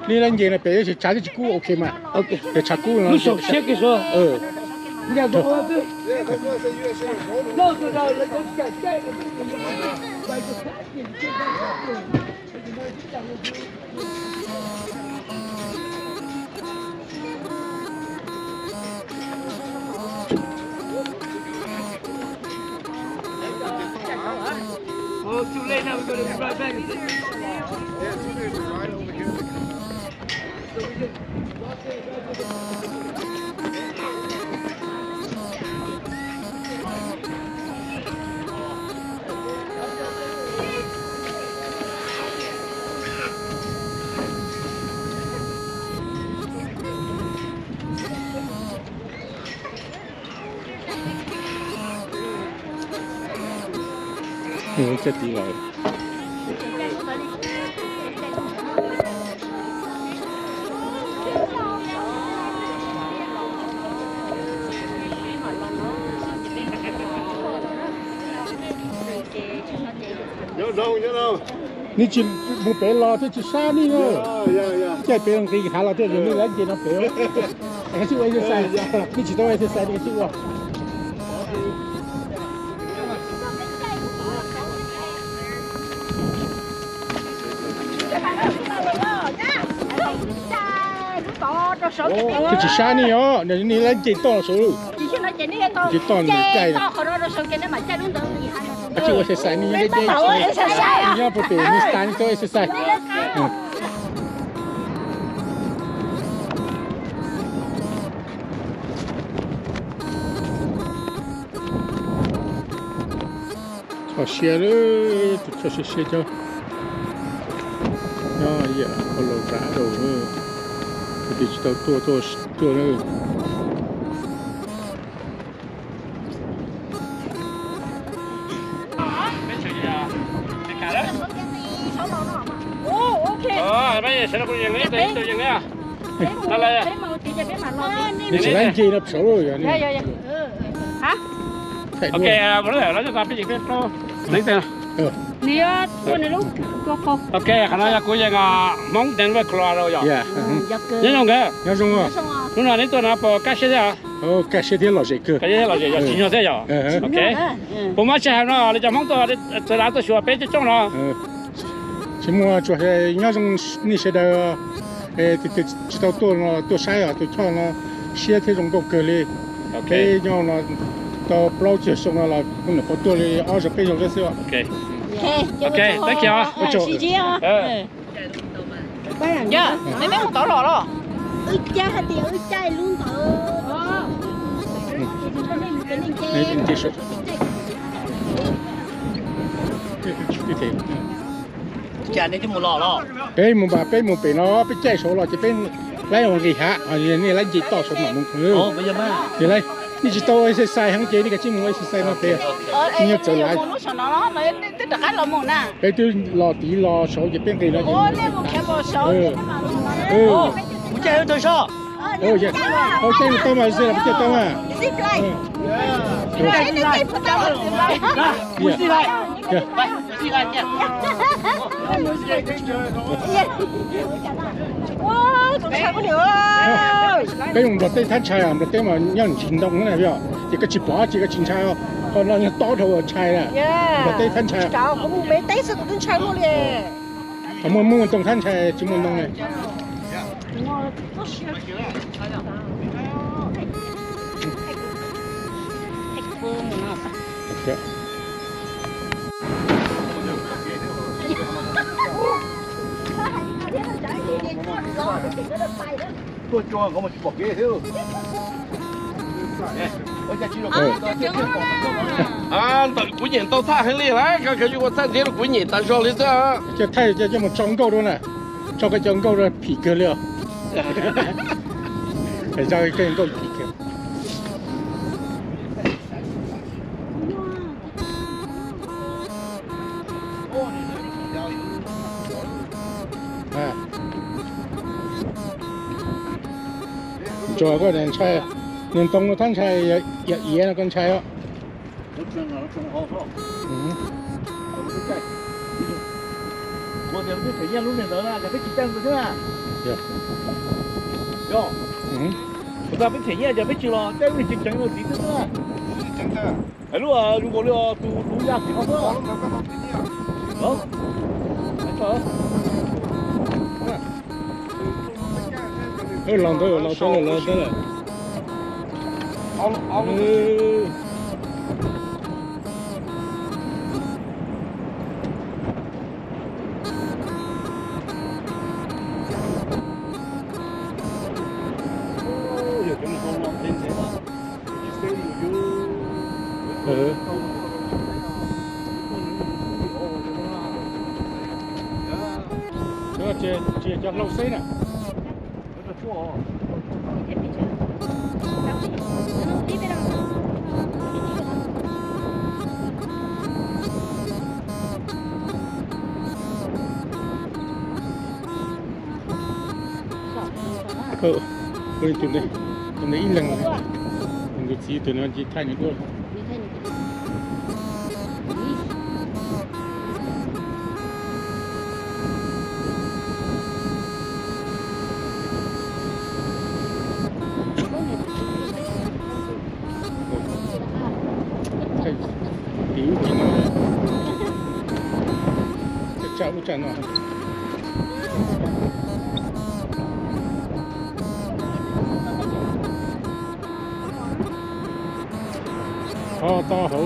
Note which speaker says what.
Speaker 1: 你那年了别是查的股 OK 嘛
Speaker 2: OK
Speaker 1: 别查股了
Speaker 2: 你手写给说你看多少对那个让人家盖的Oh, too late now. We're going to be right back. Yeah, too late. We're right over here. So we just...
Speaker 1: chết đi rồi
Speaker 3: nhớ đâu
Speaker 1: 你只不别了，这只啥呢哦？这别人可以看了，这人你来见到别人，那个是为了晒，你知道为了晒那个是哇？这只啥呢哦？那你来见到手路。chỉ toàn những cây này. Chị có thể xài như thế đây. Nhớ bộ bể như stand tôi sẽ xài. Cho xe nữa, cho xe cho. Nó vậy, có lẩu rã đồ nữa. Thì chỉ tao tua nữa.
Speaker 2: Bây giờ sẽ là con gì đấy, từ gì nữa? Là lại.
Speaker 1: Đi chỉ lấy gì đập số rồi nhỉ?
Speaker 4: Hả?
Speaker 2: Ok, có thể nói cho ta biết gì biết đâu. Lấy tiền.
Speaker 4: Nè, con này lúc cô.
Speaker 2: Ok, khả năng côยังmong đến với Clara rồi.
Speaker 1: Dạ.
Speaker 2: Nhớ không cái?
Speaker 1: Nhớ không à?
Speaker 2: Lúc nào đến tôi nào bỏ cá xe à?
Speaker 1: Cá xe thì lo gì cơ?
Speaker 2: Cá xe lo gì? Chỉ nhau thế à? Ok. Bố má xe nó, để cho mong tôi làm tôi sửa bé cho trong nó.
Speaker 1: Chỉ mua cho hay nhớ trong như thế đó, thì chỉ tao tôi sai à, tôi cho nó xe thì trong công cơ li, cái nhau nó tao bao nhiêu xong nó là cũng là có tôi li, ở chỗ bây giờ đó xíu.
Speaker 2: Ok. Ok, thank you.
Speaker 4: Xí chứ à? Dạ, mấy mấy một tỏi lò đó.
Speaker 5: Cha hạt tiền chai luôn tớ.
Speaker 1: Này chị số. Cái thế.
Speaker 3: chả nên chứ một lò lò
Speaker 1: Bé một bể nó bé chạy số lò chỉ bên lấy một gì hả? Này lấy gì to số mà muốn.
Speaker 3: bây giờ mà
Speaker 1: thì lấy. Ni chỉ tôi sẽ sai hàng chế đi cái chim muối sẽ sai nó thế. Nhớ trở lại.
Speaker 4: Nó lấy tất cả là một nè.
Speaker 1: Cái tôi lò tí lò số chỉ bên cái nó.
Speaker 4: Lấy một cái bò số.
Speaker 3: muốn chơi tôi sao
Speaker 1: dạ. Cái tôi mà sẽ là cái tôi mà.
Speaker 5: Zip line.
Speaker 4: Cái này zip lại.
Speaker 2: Muốn gì vậy?
Speaker 4: Vậy, gì vậy nhỉ?
Speaker 5: Ôi, còn sao có nữa.
Speaker 1: Cái dùng đợt tây thanh chai à, đợt tây mà nhân hành động này vậy, chỉ có chỉ bỏ chỉ có chính chai thôi, còn nó to đầu chai nè, đợt tây thanh chai.
Speaker 5: Cháu cũng mấy té sao cũng chai luôn nè.
Speaker 1: Muốn tông thanh chai chỉ muốn tông này.
Speaker 3: tôi cho có một bọc ghế thế
Speaker 2: tao quý nhìn tao tha hay liền đấy, cái gì cũng tha thế là quý nhìn tao cho lên đó.
Speaker 1: Cho thay cho một trống câu luôn này, cho cái trống câu rồi phỉ cơ liệu, phải cho cái câu phỉ cơ. Cho cái đèn chai, đèn tông nó thanh chai, dễ là con chai đó.
Speaker 3: một điểm cái thời gian lúc này đó là cái chỉ trang rồi chứ à
Speaker 1: dạ
Speaker 3: Yo,
Speaker 1: ừ
Speaker 3: chúng ta biết thể nhẹ giờ biết chưa lo, đây mình chỉnh một tí nữa. Ấy lúc à, lúc có lúc tú ra thì không có. Đó. Đấy sao?
Speaker 1: lòng tới rồi ừ.
Speaker 3: Giờ chúng con làm đến thế mà.
Speaker 1: Ừ. Đó chia cho lâu xí nè.
Speaker 3: Rất chua.
Speaker 1: Ôi tụi này ít lần rồi. Mình được gì tụi nó chỉ thay những đôi. Tiểu gì nữa. Chào chào nó. To hổ